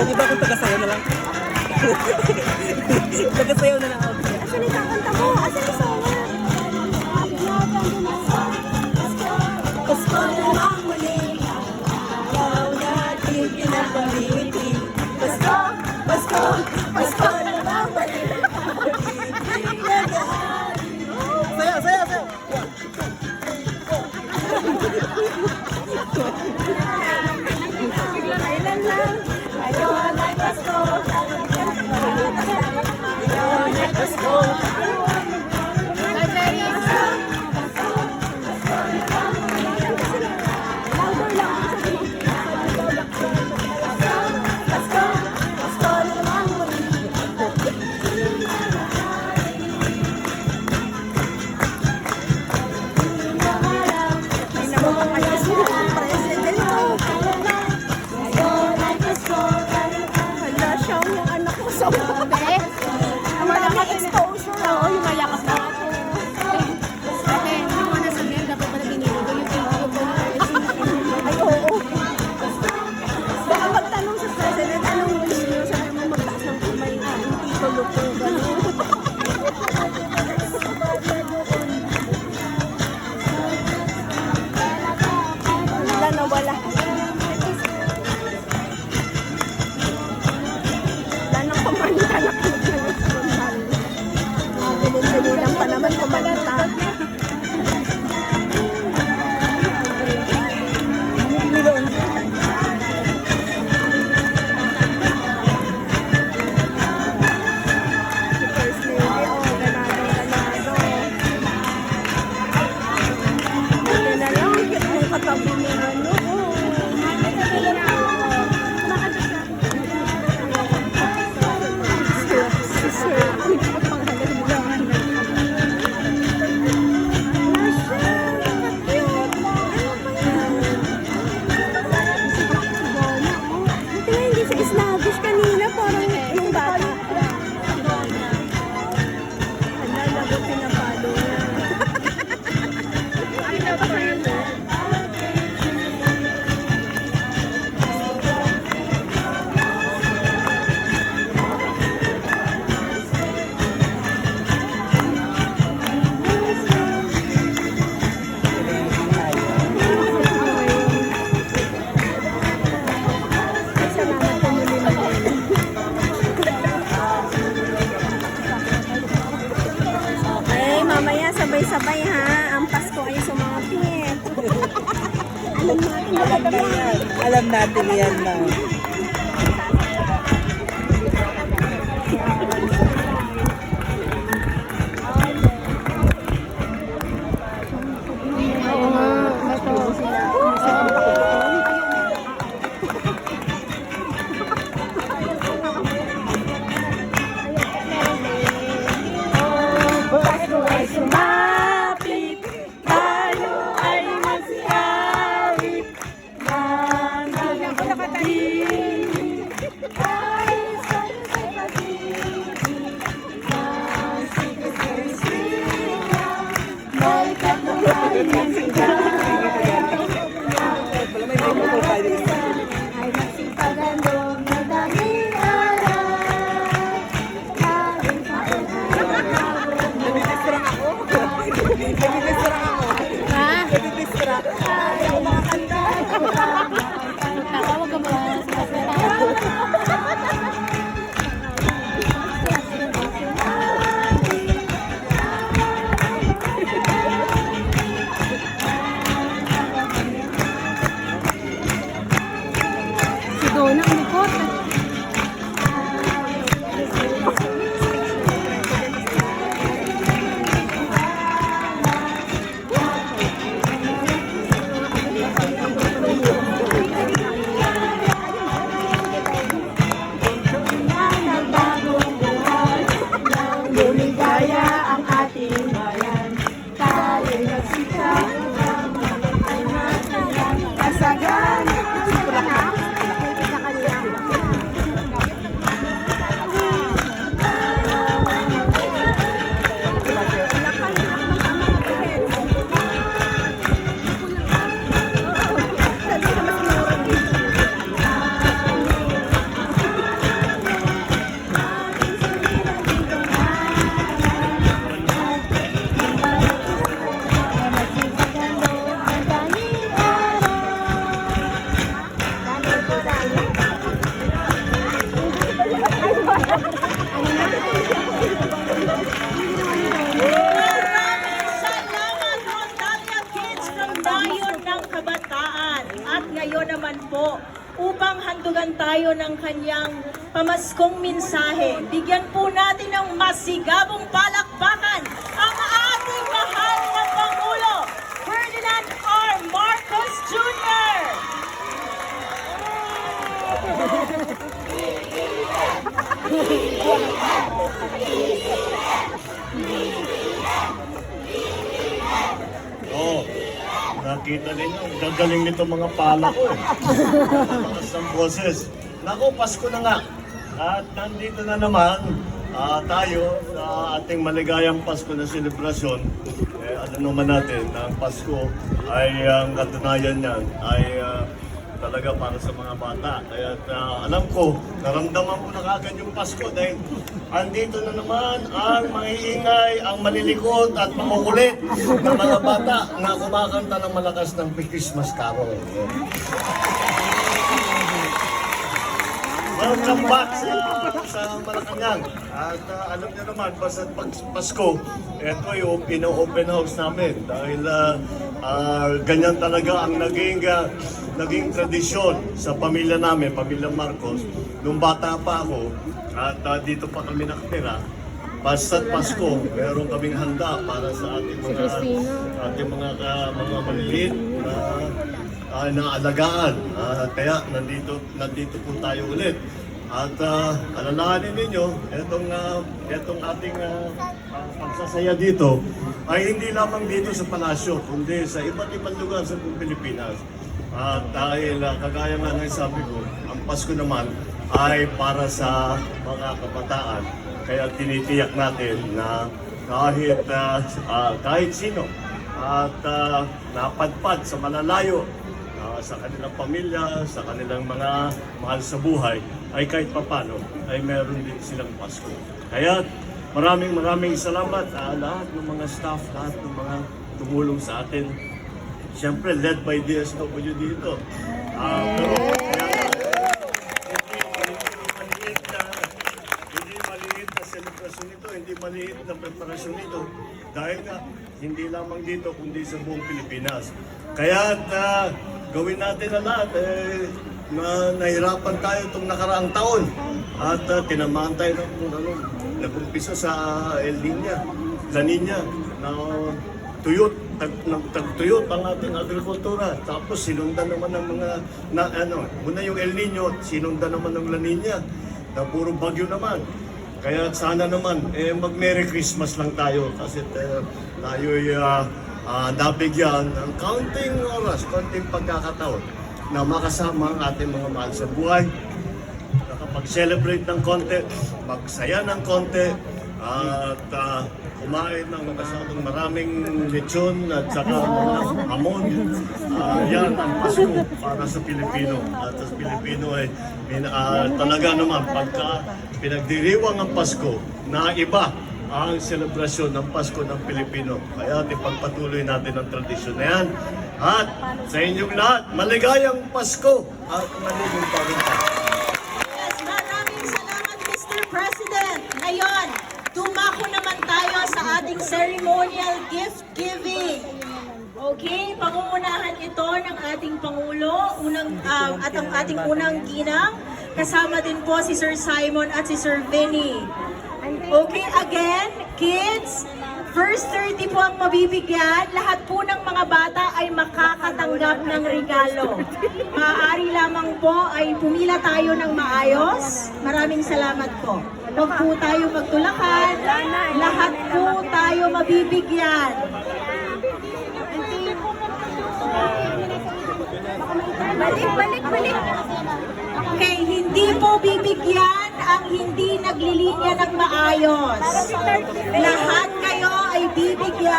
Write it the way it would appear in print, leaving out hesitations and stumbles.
Kung iba kung taga-sayaw na lang. Taga-sayaw na lang ako. Asan yung kakanta mo? Asan yung song? Pasko na lang muli, araw natin pinapamiti. Pasko, Pasko, Pasko na lang muli. Sayaw, sayaw, sayaw. Kailan lang, ngayon ay Pasko. Ngayon ay Pasko. Pasko, Pasko na lang muli. Ay, namamakalas mo ang president mo. Ngayon ay Pasko. Hala, siya yung anak mo sa mga. Ang dami exposure. Oo, yung malakas na ako. Ate, hindi mo na sabihin, dapat pala binili ko yung thank you po ni President. Ay, oo. Baka magtanong sa president, anong gusto niyo? Sabi mo magtaas ng kumay. Hindi ko lupo. Wala na wala. Wala nang kumanta na Bilis-bilisan pa naman kumanta. Si First Lady, ganado. Buti na lang, cute mong katabi mo ano. Si Sir. Buti nga hindi sa snobbish kanina, parang yung bata. Hala, lagot pinapalo niya. Salamat po muli na Okay, mamaya sabay-sabay ha. Ang Pasko ay sumapit. Alam natin Alam na yan. Alam natin yan na. Oo nga, ito sila. Pasko ay sumapit, tayo ay magsiawit. Nang nagpapatid, tayo sa pag-ibig. Nang sigasig-siga, may katuhan ng sigaya. Ay magsipagandong na daming aral. Laging sa Nadidistract ako. Nadidistract ako. Ha? Nadidistract. Ayaw makakanta. Tatawag ka ba sa Si Donna, ang likot. Nagbagong buhay, lumigaya ang ating bayan. Tayo'y nagsikap, kasagan. Sa kanila. naman po upang handugan tayo ng kanyang pamaskong mensahe. Bigyan po natin ng masigabong palakpakan ang ating mahal na Pangulo, Ferdinand R. Marcos Jr. Oo. Nakita ninyo, ang gagaling nito mga pala ko eh. Lakas ng boses. Naku, Pasko na nga. At nandito na naman tayo sa ating maligayang Pasko na selebrasyon. Alam naman natin na ang Pasko ay ang katunayan niyan ay talaga para sa mga bata. Kaya alam ko, naramdaman ko na kagad yung Pasko dahil andito na naman ang maiingay, ang malilikot at makukulit na mga bata na kumakanta ng malakas ng Christmas Carol. Welcome back sa Malacanang. At alam niyo naman, basta pag Pasko, ito yung ino-open house namin. Dahil ganyan talaga ang naging tradisyon sa pamilya namin, pamilya Marcos. Nung bata pa ako, at dito pa kami nakatira, basta't Pasko, meron kaming handa para sa ating mga maliliit na alagaan. Kaya nandito po tayo ulit. At alalahanin ninyo, itong ating pagsasaya dito ay hindi lamang dito sa palasyo, kundi sa iba't ibang lugar sa buong Pilipinas. At dahil kagaya nga ng sabi ko, ang Pasko naman ay para sa mga kabataan. Kaya tinitiyak natin na kahit sino at napadpad sa malalayo sa kanilang pamilya, sa kanilang mga mahal sa buhay, ay kahit papano ay meron din silang Pasko. Kaya maraming salamat lahat ng mga staff, lahat ng mga tumulong sa atin. Siyempre, led by DSW dito. Pero hindi maliit na selebrasyon ito, hindi maliit na preparasyon ito. Dahil nga, hindi lamang dito, kundi sa buong Pilipinas. Kaya gawin natin na lahat. Nahirapan tayo itong nakaraang taon. At tinamaan tayo ng nag-umpisa sa La Nina, na tagtuyot ang ating agrikultura. Tapos sinundan naman ng muna yung El Nino, sinundan naman ng La Nina, na puro bagyo naman. Kaya sana naman, mag-Merry Christmas lang tayo kasi tayo'y nabigyan ng kaunting oras, kaunting pagkakataon na makasama ang ating mga mahal sa buhay, nakapag-celebrate ng konti, magsaya ng konti, at kumain ng masyadong maraming lechon at saka mga hamon. Yan ang Pasko para sa Pilipino. At sa Pilipino ay talaga naman pagka pinagdiriwang ang Pasko na iba ang selebrasyon ng Pasko ng Pilipino. Kaya ipagpatuloy natin ang tradisyon na yan. At sa inyong lahat, maligayang Pasko at maligayang Pasko. Yes, maraming salamat, Mr. President. Ngayon, tumako naman tayo sa ating ceremonial gift giving. Okay, pangungunahan ito ng ating Pangulo at ang ating unang ginang. Kasama din po si Sir Simon at si Sir Vinny. Okay, again, kids, first 30 po ang mabibigyan. Lahat po ng mga bata ay makakatanggap ng regalo. Maaari lamang po ay pumila tayo ng maayos. Maraming salamat po. Huwag po tayo magtulakan. Lahat po tayo mabibigyan. Balik. Okay, hindi po bibigyan ang hindi naglilinya ng maayos. Lahat kayo ay bibigyan.